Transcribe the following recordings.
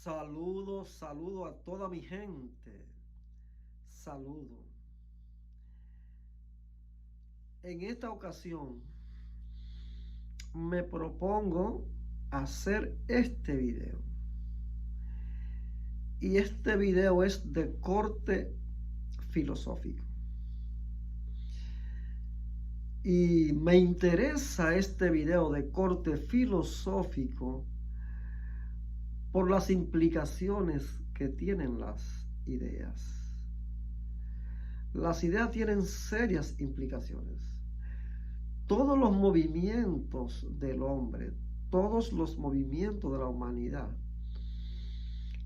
Saludo, saludo a toda mi gente. Saludo. En esta ocasión me propongo hacer este video. Y este video es de corte filosófico. Y me interesa este video de corte filosófico por las implicaciones que tienen las ideas. Las ideas tienen serias implicaciones. Todos los movimientos del hombre, todos los movimientos de la humanidad,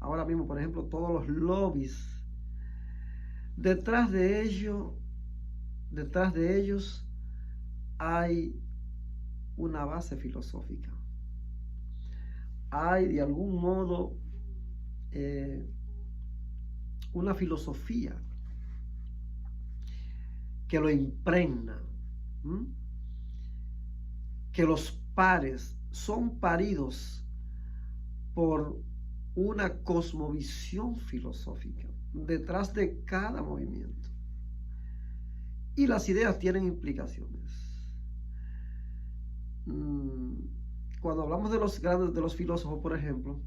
ahora mismo, por ejemplo, todos los lobbies, detrás de ellos hay una base filosófica. Hay de algún modo una filosofía que lo impregna, que los pares son paridos por una cosmovisión filosófica detrás de cada movimiento. Y las ideas tienen implicaciones. Cuando hablamos de los grandes, de los filósofos, por ejemplo,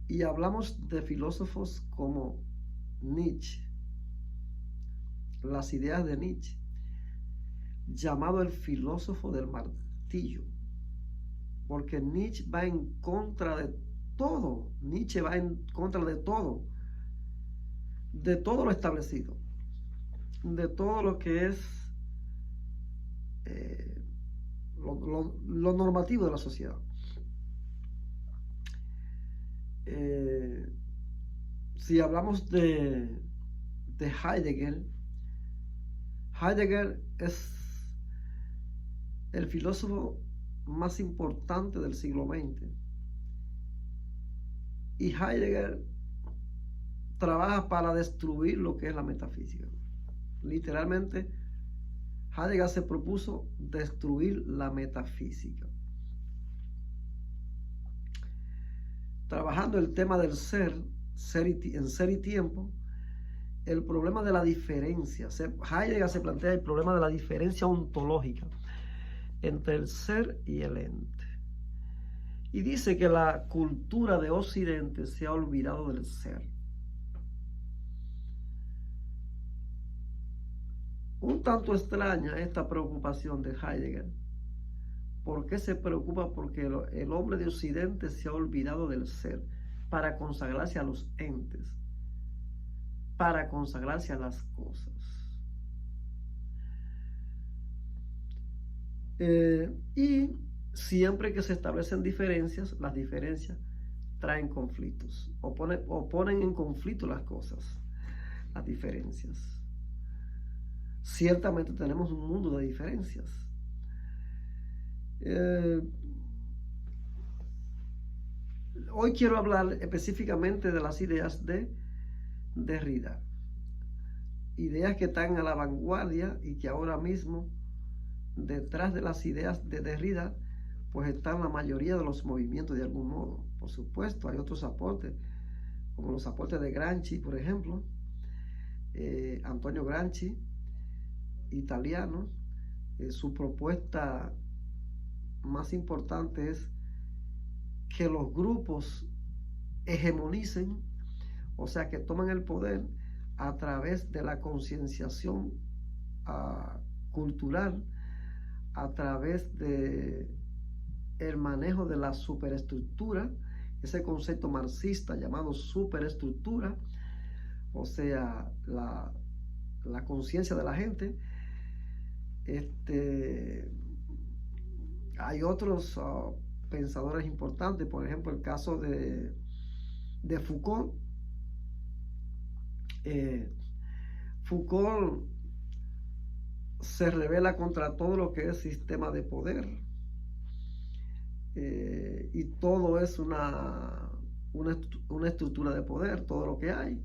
y hablamos de filósofos como Nietzsche, las ideas de Nietzsche, llamado el filósofo del martillo, porque Nietzsche va en contra de todo. Nietzsche va en contra de todo lo establecido, de todo lo que es lo normativo de la sociedad. Si hablamos de Heidegger es el filósofo más importante del siglo XX. Y Heidegger trabaja para destruir lo que es la metafísica. Literalmente, Heidegger se propuso destruir la metafísica. Trabajando el tema del en ser y tiempo, el problema de la diferencia. Heidegger se plantea el problema de la diferencia ontológica entre el ser y el ente. Y dice que la cultura de Occidente se ha olvidado del ser. Un tanto extraña esta preocupación de Heidegger. ¿Por qué se preocupa? Porque el hombre de Occidente se ha olvidado del ser para consagrarse a los entes, para consagrarse a las cosas. Y siempre que se establecen diferencias, las diferencias traen conflictos o ponen en conflicto las cosas, las diferencias. Ciertamente tenemos un mundo de diferencias. Hoy quiero hablar específicamente de las ideas de Derrida. Ideas que están a la vanguardia y que ahora mismo detrás de las ideas de Derrida pues están la mayoría de los movimientos de algún modo. Por supuesto, hay otros aportes, como los aportes de Gramsci, por ejemplo, Antonio Gramsci, italiano. Su propuesta más importante es que los grupos hegemonicen, o sea, que toman el poder a través de la concienciación cultural, a través de el manejo de la superestructura, ese concepto marxista llamado superestructura, o sea, la conciencia de la gente. Hay otros pensadores importantes, por ejemplo, el caso de Foucault. Foucault se revela contra todo lo que es sistema de poder, y todo es una estructura de poder, todo lo que hay.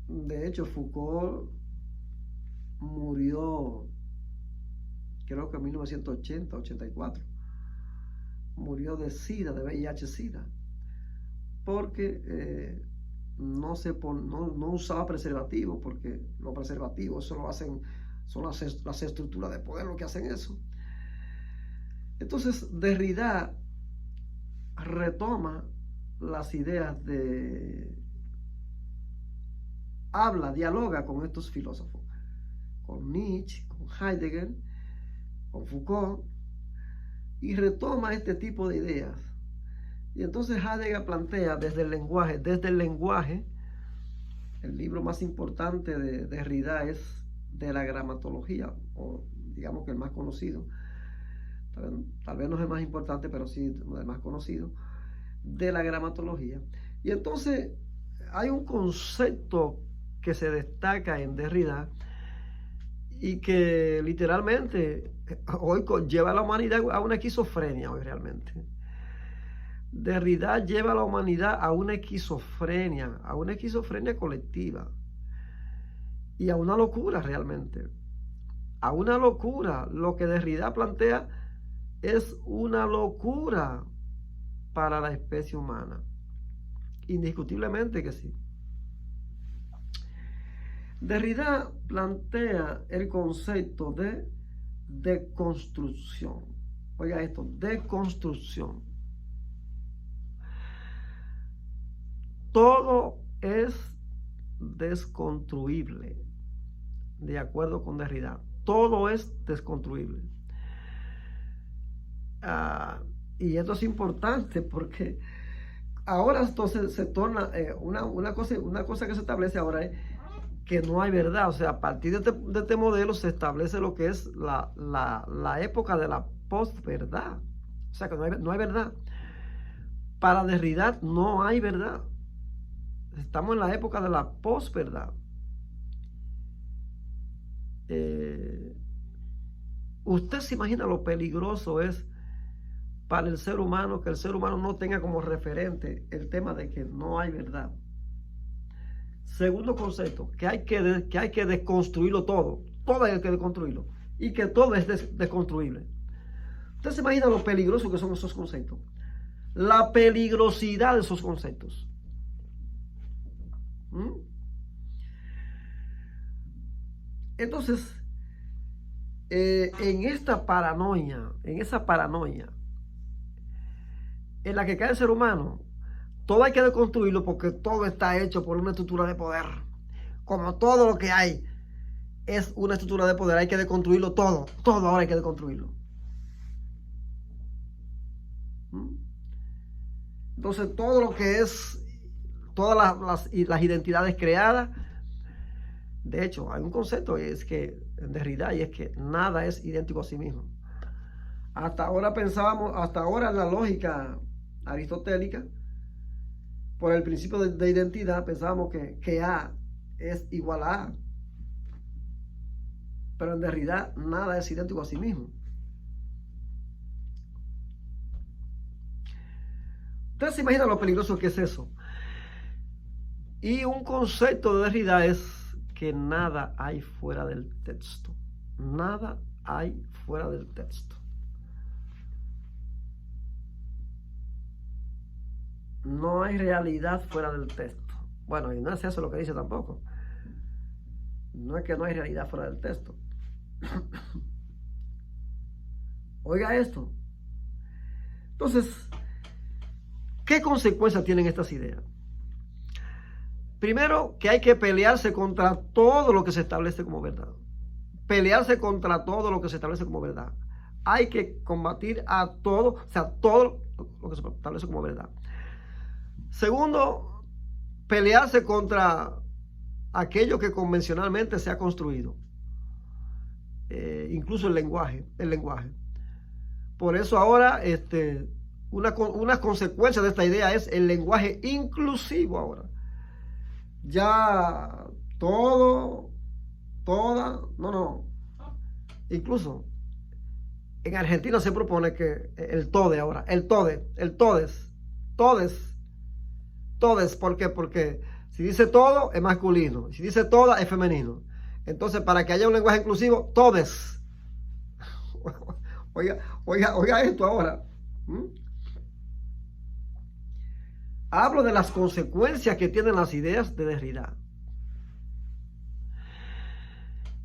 De hecho, Foucault murió creo que en 1980, 84. murió de SIDA, de VIH-SIDA, porque no usaba preservativo, porque los preservativos eso lo hacen, son las estructuras de poder lo que hacen eso. Entonces Derrida retoma las ideas dialoga con estos filósofos, con Nietzsche, con Heidegger, con Foucault, y retoma este tipo de ideas. Y entonces Heidegger plantea desde el lenguaje, el libro más importante de Derrida es de la gramatología, o digamos que el más conocido, tal vez no es el más importante, pero sí el más conocido, de la gramatología. Y entonces hay un concepto que se destaca en Derrida y que literalmente hoy lleva a la humanidad a una esquizofrenia hoy realmente. Derrida lleva a la humanidad a una esquizofrenia colectiva y a una locura realmente, a una locura. Lo que Derrida plantea es una locura para la especie humana, indiscutiblemente que sí. Derrida plantea el concepto de deconstrucción. Oiga esto, deconstrucción. Todo es desconstruible, de acuerdo con Derrida. Todo es desconstruible. Y esto es importante porque ahora entonces se torna una cosa que se establece ahora es que no hay verdad. O sea, a partir de este modelo se establece lo que es la época de la posverdad. O sea, que no hay verdad. Para Derrida no hay verdad. Estamos en la época de la posverdad. Usted se imagina lo peligroso es para el ser humano que el ser humano no tenga como referente el tema de que no hay verdad. Segundo concepto, que hay que desconstruirlo todo. Todo hay que desconstruirlo. Y que todo es desconstruible. Usted se imagina lo peligroso que son esos conceptos. La peligrosidad de esos conceptos. Entonces, en esa paranoia en la que cae el ser humano, todo hay que desconstruirlo porque todo está hecho por una estructura de poder. Como todo lo que hay es una estructura de poder, hay que desconstruirlo todo. Todo ahora hay que desconstruirlo. Entonces, todo lo que es, todas las identidades creadas. De hecho, hay un concepto es que en Derrida y es que nada es idéntico a sí mismo. Hasta ahora en la lógica aristotélica, por el principio de identidad, pensábamos que A es igual a A. Pero en Derrida nada es idéntico a sí mismo. Usted se imagina lo peligroso que es eso. Y un concepto de Derrida es que nada hay fuera del texto. Nada hay fuera del texto. No hay realidad fuera del texto. Bueno, y no es eso lo que dice tampoco. No es que no hay realidad fuera del texto. Oiga esto. Entonces, ¿qué consecuencias tienen estas ideas? Primero, que hay que pelearse contra todo lo que se establece como verdad. Pelearse contra todo lo que se establece como verdad. Hay que combatir a todo, o sea, todo lo que se establece como verdad. Segundo, pelearse contra aquello que convencionalmente se ha construido. Incluso el lenguaje. Por eso ahora, una consecuencia de esta idea es el lenguaje inclusivo ahora. Ya incluso en Argentina se propone que el TODE ahora, todes, ¿por qué? Porque si dice todo es masculino, si dice toda es femenino. Entonces, para que haya un lenguaje inclusivo, todes. Oiga esto ahora. Hablo de las consecuencias que tienen las ideas de Derrida.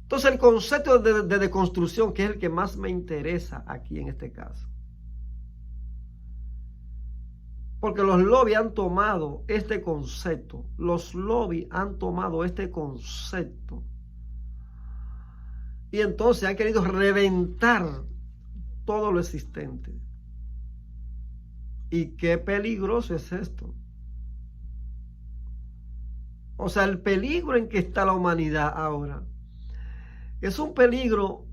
Entonces el concepto de deconstrucción, que es el que más me interesa aquí en este caso. Porque los lobbies han tomado este concepto. Los lobbies han tomado este concepto. Y entonces han querido reventar todo lo existente. Y qué peligroso es esto. O sea, el peligro en que está la humanidad ahora es un peligro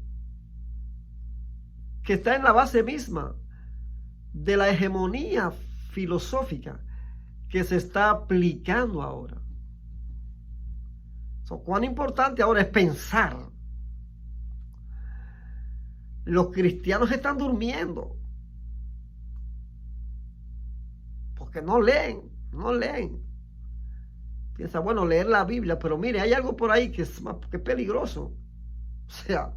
que está en la base misma de la hegemonía filosófica que se está aplicando ahora. Cuán importante ahora es pensar. Los cristianos están durmiendo porque no leen. Piensa, bueno, leer la Biblia, pero mire, hay algo por ahí que es peligroso. O sea,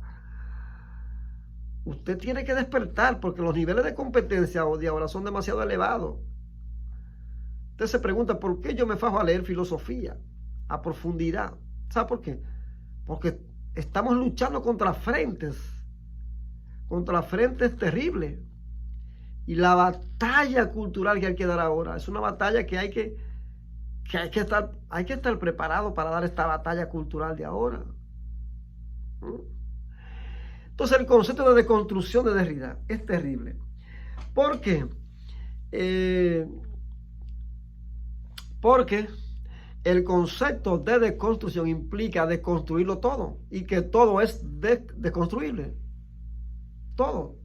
usted tiene que despertar porque los niveles de competencia de ahora son demasiado elevados. Usted se pregunta, ¿por qué yo me fajo a leer filosofía a profundidad? ¿Sabe por qué? Porque estamos luchando contra frentes terribles. Y la batalla cultural que hay que dar ahora es una batalla que hay que estar preparado para dar esta batalla cultural de ahora. Entonces el concepto de deconstrucción de Derrida es terrible. ¿Por qué? Porque el concepto de deconstrucción implica deconstruirlo todo y que todo es deconstruible. Todo.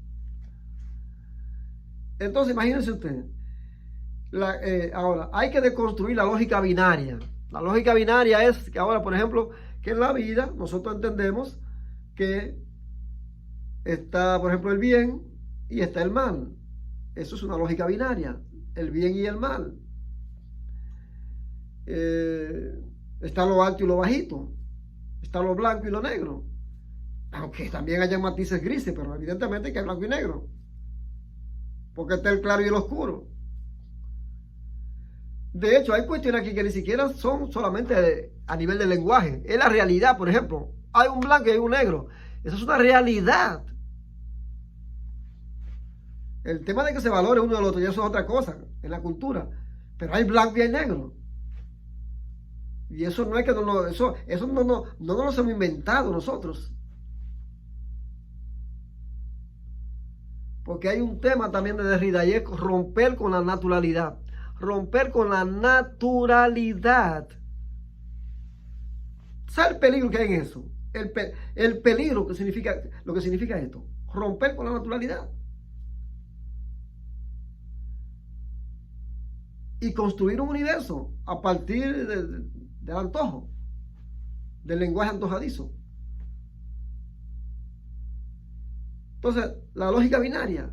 Entonces imagínense usted. Ahora, hay que deconstruir la lógica binaria. La lógica binaria es que ahora, por ejemplo, que en la vida nosotros entendemos que está, por ejemplo, el bien y está el mal. Eso es una lógica binaria, el bien y el mal. Está lo alto y lo bajito, está lo blanco y lo negro. Aunque también haya matices grises, pero evidentemente que es blanco y negro. Porque está el claro y el oscuro. De hecho, hay cuestiones aquí que ni siquiera son solamente a nivel de lenguaje. Es la realidad, por ejemplo. Hay un blanco y hay un negro. Eso es una realidad. El tema de que se valore uno del otro, ya eso es otra cosa en la cultura. Pero hay blanco y hay negro. Y eso no es que eso no nos hemos inventado nosotros. Porque hay un tema también de Derrida y es romper con la naturalidad. Romper con la naturalidad. ¿Sabe el peligro que hay en eso? El peligro que significa, lo que significa esto. Romper con la naturalidad. Y construir un universo a partir del antojo, del lenguaje antojadizo. Entonces, la lógica binaria.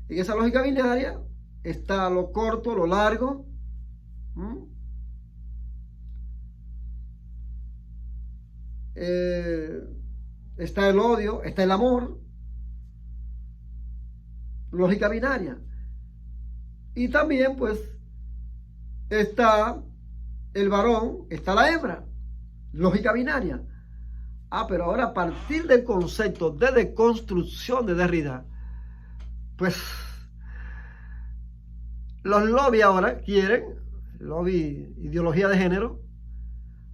En esa lógica binaria está lo corto, lo largo. Está el odio, está el amor. Lógica binaria. Y también, pues, está el varón, está la hembra. Lógica binaria. Pero ahora a partir del concepto de deconstrucción de Derrida, pues los lobbies ahora quieren, lobby ideología de género,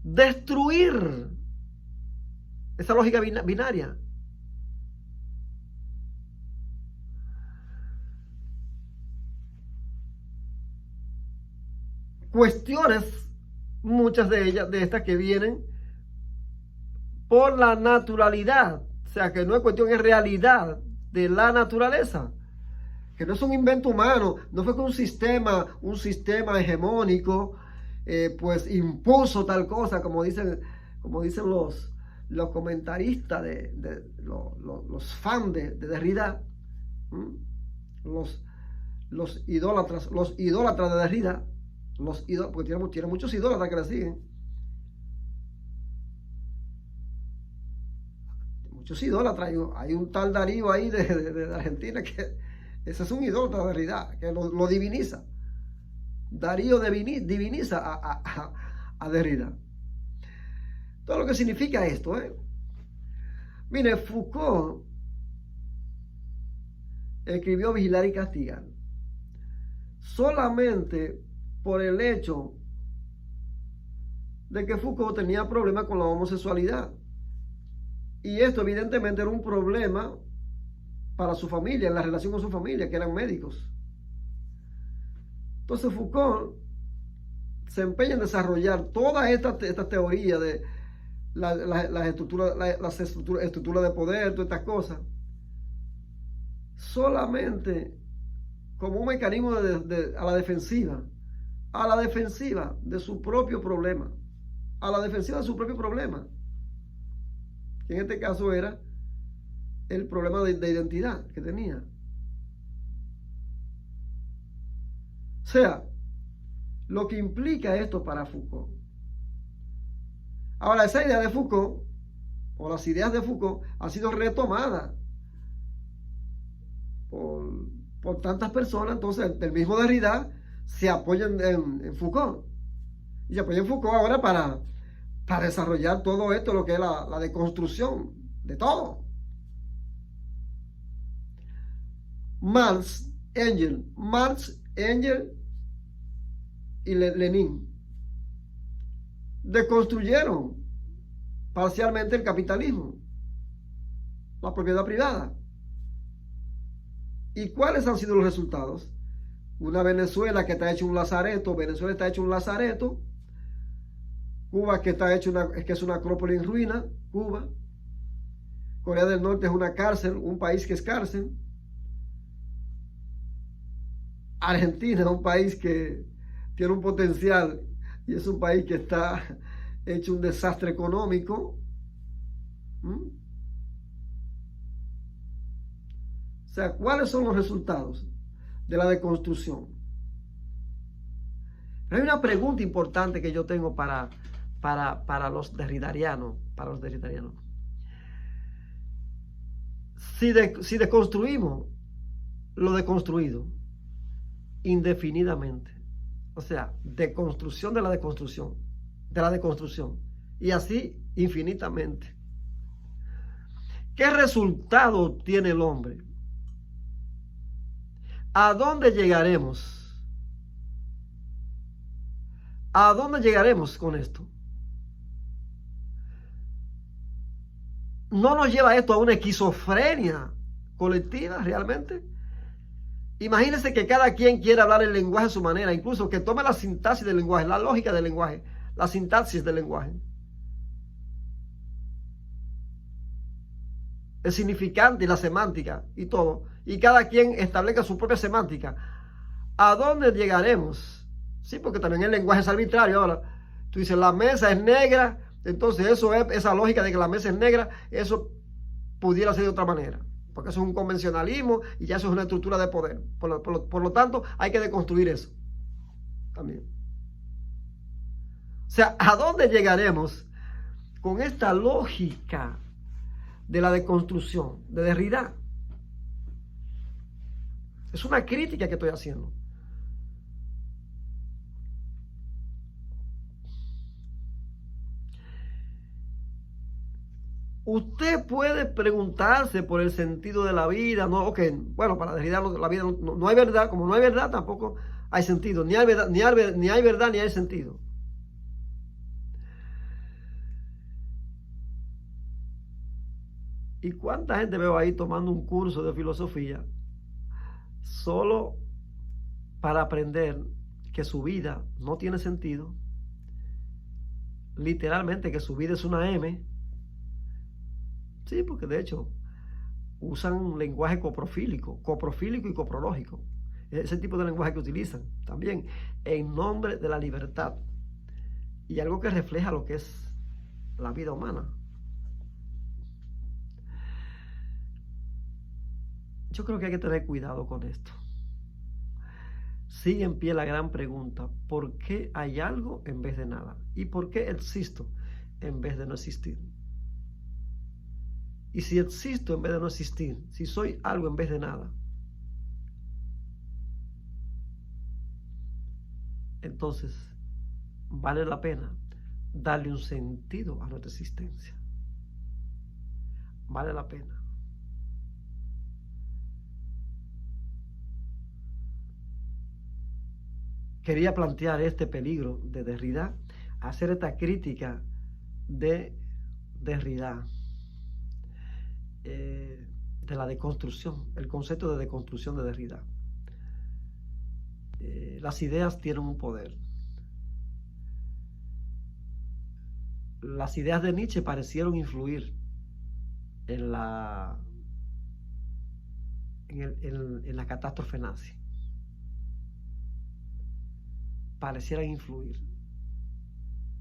destruir esa lógica binaria. Cuestiones, muchas de ellas, de estas que vienen por la naturalidad, o sea que no es cuestión, es realidad de la naturaleza, que no es un invento humano, no fue que un sistema hegemónico pues impuso tal cosa, como dicen los comentaristas los fans de Derrida, los idólatras de Derrida, porque tiene muchos idólatras que la siguen. Muchos idólatras, hay un tal Darío ahí de Argentina que ese es un idólatra de Derrida, que lo diviniza. Darío diviniza a Derrida. Todo lo que significa esto, Mire, Foucault escribió Vigilar y Castigar solamente por el hecho de que Foucault tenía problemas con la homosexualidad. Y esto evidentemente era un problema para su familia, en la relación con su familia, que eran médicos. Entonces Foucault se empeña en desarrollar toda esta teoría de las estructuras de poder, todas estas cosas, solamente como un mecanismo a la defensiva de su propio problema, que en este caso era el problema de identidad que tenía. O sea, lo que implica esto para Foucault. Ahora, esa idea de Foucault, o las ideas de Foucault, han sido retomadas por tantas personas. Entonces, el mismo Derrida se apoya en Foucault. Y se apoya en Foucault ahora para desarrollar todo esto, lo que es la deconstrucción de todo. Marx, Engels y Lenin deconstruyeron parcialmente el capitalismo, la propiedad privada. ¿Y cuáles han sido los resultados? Una Venezuela que está hecho un lazareto, Cuba que está hecho que es una acrópolis en ruina, Cuba. Corea del Norte es una cárcel, un país que es cárcel. Argentina es un país que tiene un potencial y es un país que está hecho un desastre económico. O sea, ¿cuáles son los resultados de la deconstrucción? Pero hay una pregunta importante que yo tengo para los derridarianos. Si deconstruimos lo deconstruido indefinidamente, o sea, deconstrucción de la deconstrucción, y así infinitamente, ¿qué resultado tiene el hombre? ¿A dónde llegaremos? ¿A dónde llegaremos con esto? ¿No nos lleva esto a una esquizofrenia colectiva realmente? Imagínense que cada quien quiere hablar el lenguaje a su manera, incluso que tome la sintaxis del lenguaje, la lógica del lenguaje, la sintaxis del lenguaje, el significante y la semántica y todo, y cada quien establezca su propia semántica. ¿A dónde llegaremos? Sí, porque también el lenguaje es arbitrario. Ahora, tú dices, la mesa es negra, entonces eso es, esa lógica de que la mesa es negra, eso pudiera ser de otra manera, porque eso es un convencionalismo y ya eso es una estructura de poder. Por lo tanto, hay que deconstruir eso también. O sea, ¿a dónde llegaremos con esta lógica de la deconstrucción de Derrida? Es una crítica que estoy haciendo. Usted puede preguntarse por el sentido de la vida, ¿no? Ok, bueno, para Derrida la vida no hay verdad, como no hay verdad tampoco hay sentido, ni hay verdad ni hay sentido. ¿Y cuánta gente veo ahí tomando un curso de filosofía solo para aprender que su vida no tiene sentido? Literalmente que su vida es una M. Sí, porque de hecho usan un lenguaje coprofílico y coprológico. Ese tipo de lenguaje que utilizan también en nombre de la libertad y algo que refleja lo que es la vida humana. Yo creo que hay que tener cuidado con esto. Sigue en pie la gran pregunta: ¿por qué hay algo en vez de nada? ¿Y por qué existo en vez de no existir? Y si existo en vez de no existir, si soy algo en vez de nada, entonces vale la pena darle un sentido a nuestra existencia. Vale la pena. Quería plantear este peligro de Derrida, hacer esta crítica de Derrida, de la deconstrucción, el concepto de deconstrucción de Derrida. Las ideas tienen un poder. Las ideas de Nietzsche parecieron influir en la catástrofe nazi. Parecieran influir.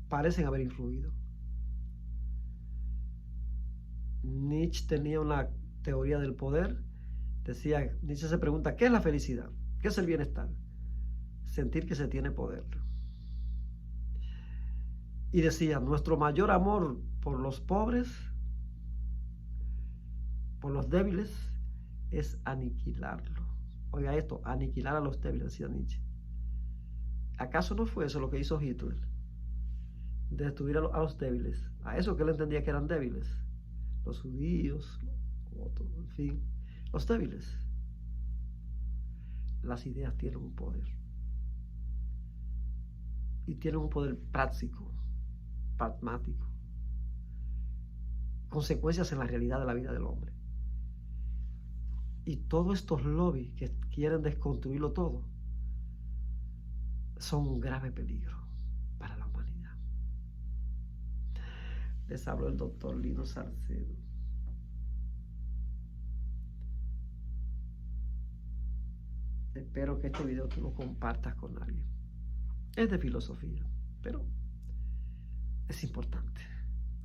Parecen haber influido. Nietzsche tenía una teoría del poder. Nietzsche se pregunta, ¿qué es la felicidad? ¿Qué es el bienestar? Sentir que se tiene poder. Y decía, nuestro mayor amor por los pobres, por los débiles, es aniquilarlo. Oiga esto, aniquilar a los débiles, decía Nietzsche. ¿Acaso no fue eso lo que hizo Hitler? Destruir a los débiles, a eso que él entendía que eran débiles, los judíos, en fin, los débiles. Las ideas tienen un poder. Y tienen un poder práctico, pragmático. Consecuencias en la realidad de la vida del hombre. Y todos estos lobbies que quieren desconstruirlo todo son un grave peligro para la humanidad. Les habló el doctor Lino Salcedo. Espero que este video tú lo compartas con alguien. Es de filosofía, pero es importante.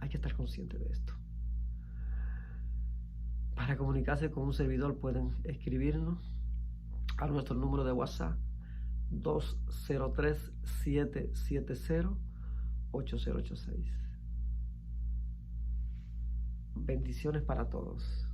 Hay que estar consciente de esto. Para comunicarse con un servidor pueden escribirnos a nuestro número de WhatsApp 203-770-8086. Bendiciones para todos.